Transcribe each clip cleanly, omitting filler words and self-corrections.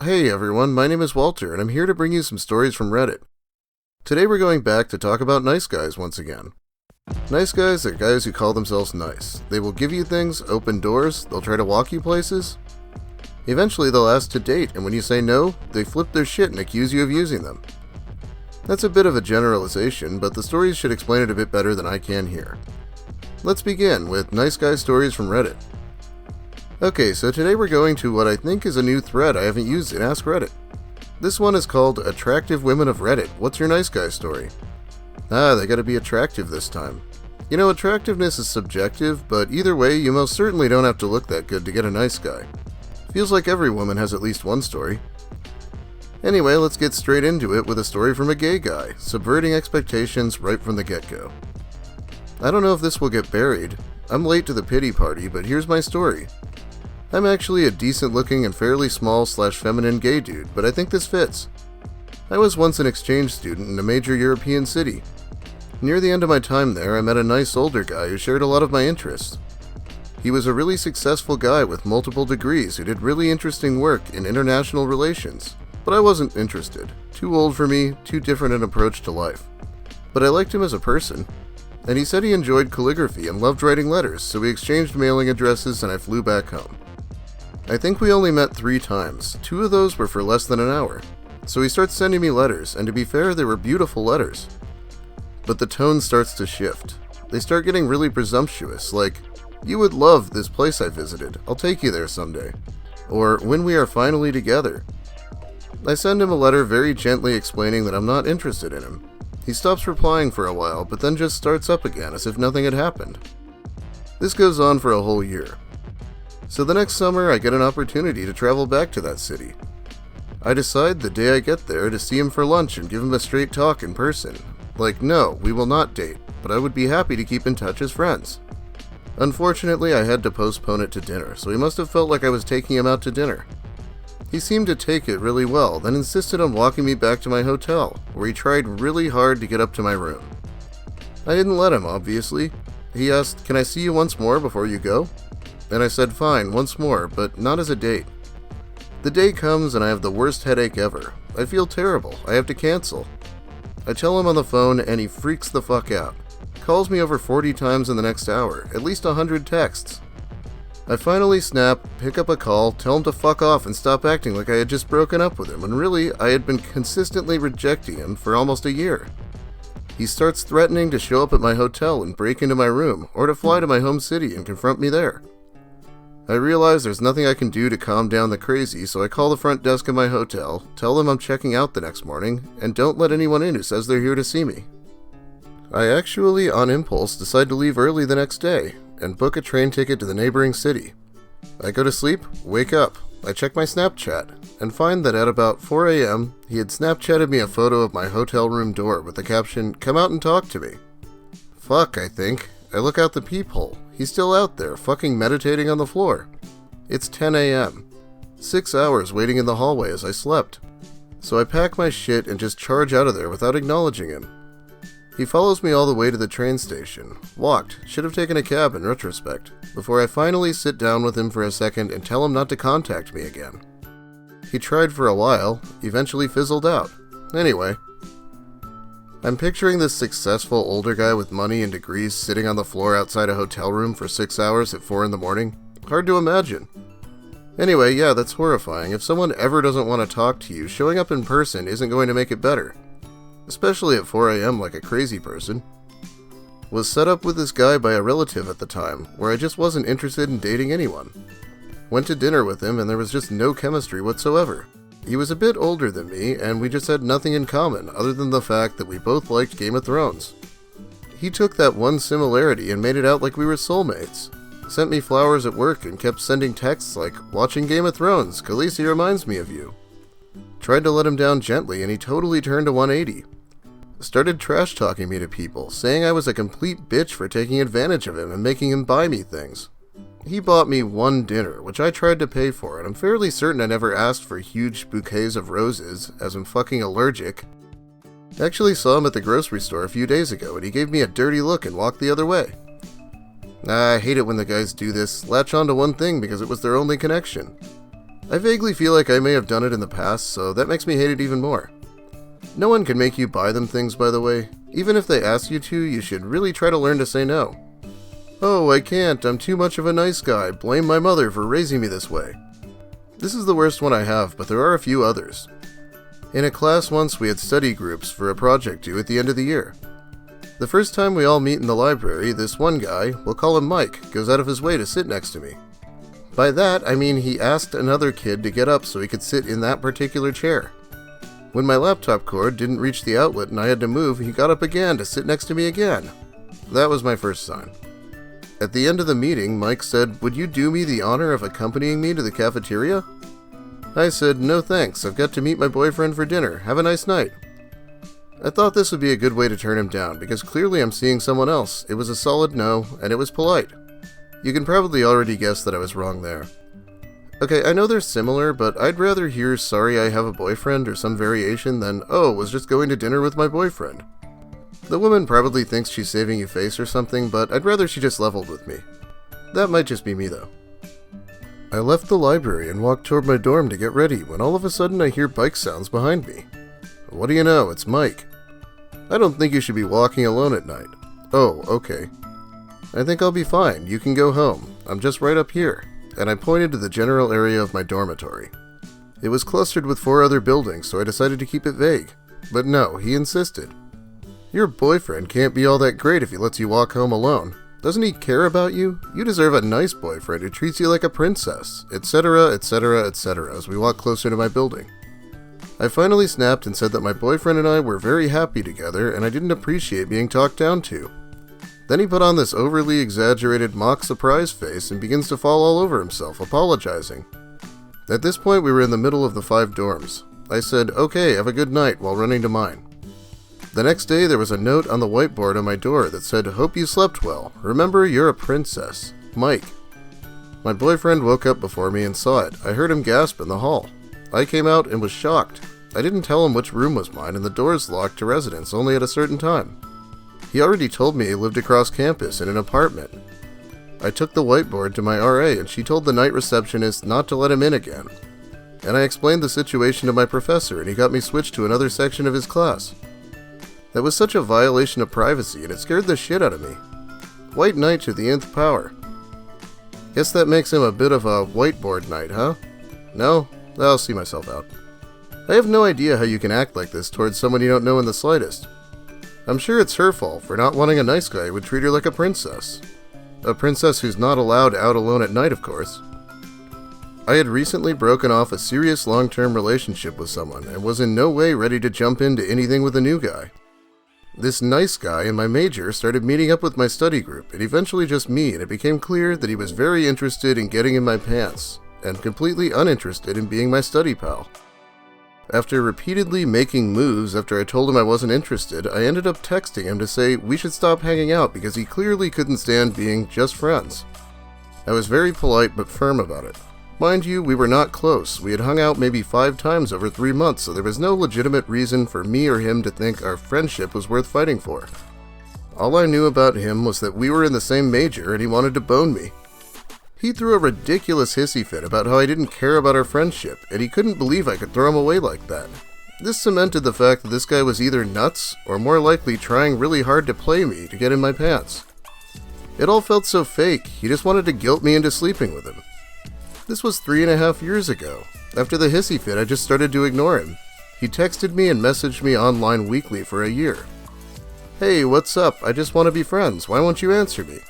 Hey everyone, my name is Walter, and I'm here to bring you some stories from Reddit. Today we're going back to talk about nice guys once again. Nice guys are guys who call themselves nice. They will give you things, open doors, they'll try to walk you places. Eventually they'll ask to date, and when you say no, they flip their shit and accuse you of using them. That's a bit of a generalization, but the stories should explain it a bit better than I can here. Let's begin with nice guy stories from Reddit. Okay, so today we're going to what I think is a new thread I haven't used in Ask Reddit. This one is called Attractive Women of Reddit. What's your nice guy story? They gotta be attractive this time. You know, attractiveness is subjective, but either way, you most certainly don't have to look that good to get a nice guy. Feels like every woman has at least one story. Anyway, let's get straight into it with a story from a gay guy, subverting expectations right from the get-go. I don't know if this will get buried. I'm late to the pity party, but here's my story. I'm actually a decent-looking and fairly small/feminine gay dude, but I think this fits. I was once an exchange student in a major European city. Near the end of my time there, I met a nice older guy who shared a lot of my interests. He was a really successful guy with multiple degrees who did really interesting work in international relations, but I wasn't interested. Too old for me, too different an approach to life. But I liked him as a person, and he said he enjoyed calligraphy and loved writing letters, so we exchanged mailing addresses and I flew back home. I think we only met 3 times. 2 of those were for less than an hour. So he starts sending me letters, and to be fair, they were beautiful letters. But the tone starts to shift. They start getting really presumptuous, like, "You would love this place I visited. I'll take you there someday." Or, "When we are finally together." I send him a letter very gently explaining that I'm not interested in him. He stops replying for a while, but then just starts up again as if nothing had happened. This goes on for a whole year. So the next summer, I get an opportunity to travel back to that city. I decide the day I get there to see him for lunch and give him a straight talk in person. Like, no, we will not date, but I would be happy to keep in touch as friends. Unfortunately, I had to postpone it to dinner, so he must have felt like I was taking him out to dinner. He seemed to take it really well, then insisted on walking me back to my hotel, where he tried really hard to get up to my room. I didn't let him, obviously. He asked, "Can I see you once more before you go?" And I said, "Fine, once more, but not as a date." The day comes and I have the worst headache ever. I feel terrible. I have to cancel. I tell him on the phone and he freaks the fuck out. Calls me over 40 times in the next hour, at least 100 texts. I finally snap, pick up a call, tell him to fuck off and stop acting like I had just broken up with him, when really I had been consistently rejecting him for almost a year. He starts threatening to show up at my hotel and break into my room, or to fly to my home city and confront me there. I realize there's nothing I can do to calm down the crazy, so I call the front desk of my hotel, tell them I'm checking out the next morning, and don't let anyone in who says they're here to see me. I actually, on impulse, decide to leave early the next day, and book a train ticket to the neighboring city. I go to sleep, wake up, I check my Snapchat, and find that at about 4 a.m., he had Snapchatted me a photo of my hotel room door with the caption, "Come out and talk to me." Fuck, I think. I look out the peephole. He's still out there, fucking meditating on the floor. It's 10 a.m. 6 hours waiting in the hallway as I slept. So I pack my shit and just charge out of there without acknowledging him. He follows me all the way to the train station. Walked, should have taken a cab in retrospect, before I finally sit down with him for a second and tell him not to contact me again. He tried for a while, eventually fizzled out. Anyway, I'm picturing this successful older guy with money and degrees sitting on the floor outside a hotel room for 6 hours at 4 in the morning. Hard to imagine. Anyway, yeah, that's horrifying. If someone ever doesn't want to talk to you, showing up in person isn't going to make it better. Especially at 4 a.m. like a crazy person. Was set up with this guy by a relative at the time, where I just wasn't interested in dating anyone. Went to dinner with him and there was just no chemistry whatsoever. He was a bit older than me, and we just had nothing in common other than the fact that we both liked Game of Thrones. He took that one similarity and made it out like we were soulmates. Sent me flowers at work and kept sending texts like, "Watching Game of Thrones, Khaleesi reminds me of you." Tried to let him down gently and he totally turned a 180. Started trash-talking me to people, saying I was a complete bitch for taking advantage of him and making him buy me things. He bought me 1 dinner, which I tried to pay for, and I'm fairly certain I never asked for huge bouquets of roses, as I'm fucking allergic. Actually saw him at the grocery store a few days ago, and he gave me a dirty look and walked the other way. I hate it when the guys do this, latch onto one thing because it was their only connection. I vaguely feel like I may have done it in the past, so that makes me hate it even more. No one can make you buy them things, by the way. Even if they ask you to, you should really try to learn to say no. Oh, I can't, I'm too much of a nice guy, blame my mother for raising me this way. This is the worst one I have, but there are a few others. In a class once we had study groups for a project due at the end of the year. The first time we all meet in the library, this one guy, we'll call him Mike, goes out of his way to sit next to me. By that, I mean he asked another kid to get up so he could sit in that particular chair. When my laptop cord didn't reach the outlet and I had to move, he got up again to sit next to me again. That was my first sign. At the end of the meeting, Mike said, "Would you do me the honor of accompanying me to the cafeteria?" I said, "No thanks, I've got to meet my boyfriend for dinner. Have a nice night." I thought this would be a good way to turn him down, because clearly I'm seeing someone else. It was a solid no, and it was polite. You can probably already guess that I was wrong there. Okay, I know they're similar, but I'd rather hear "sorry I have a boyfriend" or some variation than "oh, was just going to dinner with my boyfriend." The woman probably thinks she's saving you face or something, but I'd rather she just leveled with me. That might just be me though. I left the library and walked toward my dorm to get ready when all of a sudden I hear bike sounds behind me. What do you know, it's Mike. I don't think you should be walking alone at night. Oh, okay. I think I'll be fine, you can go home. I'm just right up here. And I pointed to the general area of my dormitory. It was clustered with 4 other buildings, so I decided to keep it vague. But no, he insisted. Your boyfriend can't be all that great if he lets you walk home alone. Doesn't he care about you? You deserve a nice boyfriend who treats you like a princess, etc., etc., etc., as we walked closer to my building. I finally snapped and said that my boyfriend and I were very happy together and I didn't appreciate being talked down to. Then he put on this overly exaggerated mock surprise face and begins to fall all over himself, apologizing. At this point we were in the middle of the 5 dorms. I said, "Okay, have a good night," while running to mine. The next day there was a note on the whiteboard on my door that said, "Hope you slept well. Remember, you're a princess. Mike." My boyfriend woke up before me and saw it. I heard him gasp in the hall. I came out and was shocked. I didn't tell him which room was mine and the doors locked to residents only at a certain time. He already told me he lived across campus in an apartment. I took the whiteboard to my RA and she told the night receptionist not to let him in again. And I explained the situation to my professor and he got me switched to another section of his class. That was such a violation of privacy and it scared the shit out of me. White knight to the nth power. Guess that makes him a bit of a whiteboard knight, huh? No? I'll see myself out. I have no idea how you can act like this towards someone you don't know in the slightest. I'm sure it's her fault for not wanting a nice guy who would treat her like a princess. A princess who's not allowed out alone at night, of course. I had recently broken off a serious long-term relationship with someone and was in no way ready to jump into anything with a new guy. This nice guy in my major started meeting up with my study group and eventually just me, and it became clear that he was very interested in getting in my pants and completely uninterested in being my study pal. After repeatedly making moves after I told him I wasn't interested, I ended up texting him to say we should stop hanging out because he clearly couldn't stand being just friends. I was very polite but firm about it. Mind you, we were not close. We had hung out maybe 5 times over 3 months, so there was no legitimate reason for me or him to think our friendship was worth fighting for. All I knew about him was that we were in the same major and he wanted to bone me. He threw a ridiculous hissy fit about how I didn't care about our friendship, and he couldn't believe I could throw him away like that. This cemented the fact that this guy was either nuts, or more likely trying really hard to play me to get in my pants. It all felt so fake, he just wanted to guilt me into sleeping with him. This was 3.5 years ago. After the hissy fit, I just started to ignore him. He texted me and messaged me online weekly for a year. "Hey, what's up? I just want to be friends. Why won't you answer me?"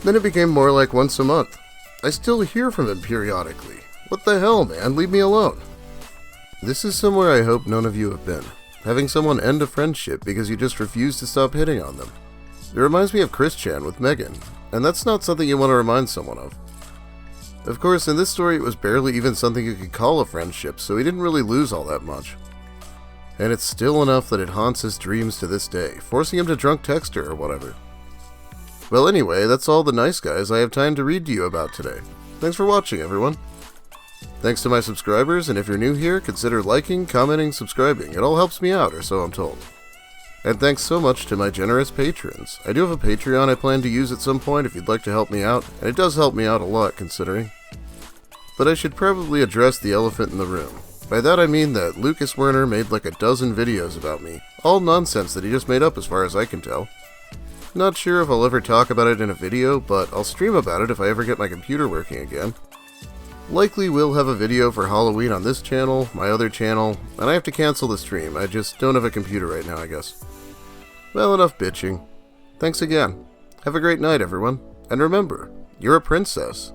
Then it became more like once a month. I still hear from him periodically. What the hell, man? Leave me alone. This is somewhere I hope none of you have been. Having someone end a friendship because you just refuse to stop hitting on them. It reminds me of Chris Chan with Megan, and that's not something you want to remind someone of. Of course, in this story it was barely even something you could call a friendship, so he didn't really lose all that much. And it's still enough that it haunts his dreams to this day, forcing him to drunk text her or whatever. Well anyway, that's all the nice guys I have time to read to you about today. Thanks for watching, everyone. Thanks to my subscribers, and if you're new here, consider liking, commenting, subscribing. It all helps me out, or so I'm told. And thanks so much to my generous patrons. I do have a Patreon I plan to use at some point if you'd like to help me out, and it does help me out a lot considering. But I should probably address the elephant in the room. By that I mean that Lucas Werner made like a dozen videos about me. All nonsense that he just made up as far as I can tell. Not sure if I'll ever talk about it in a video, but I'll stream about it if I ever get my computer working again. Likely will have a video for Halloween on this channel, my other channel, and I have to cancel the stream. I just don't have a computer right now, I guess. Well, enough bitching. Thanks again. Have a great night, everyone. And remember, you're a princess.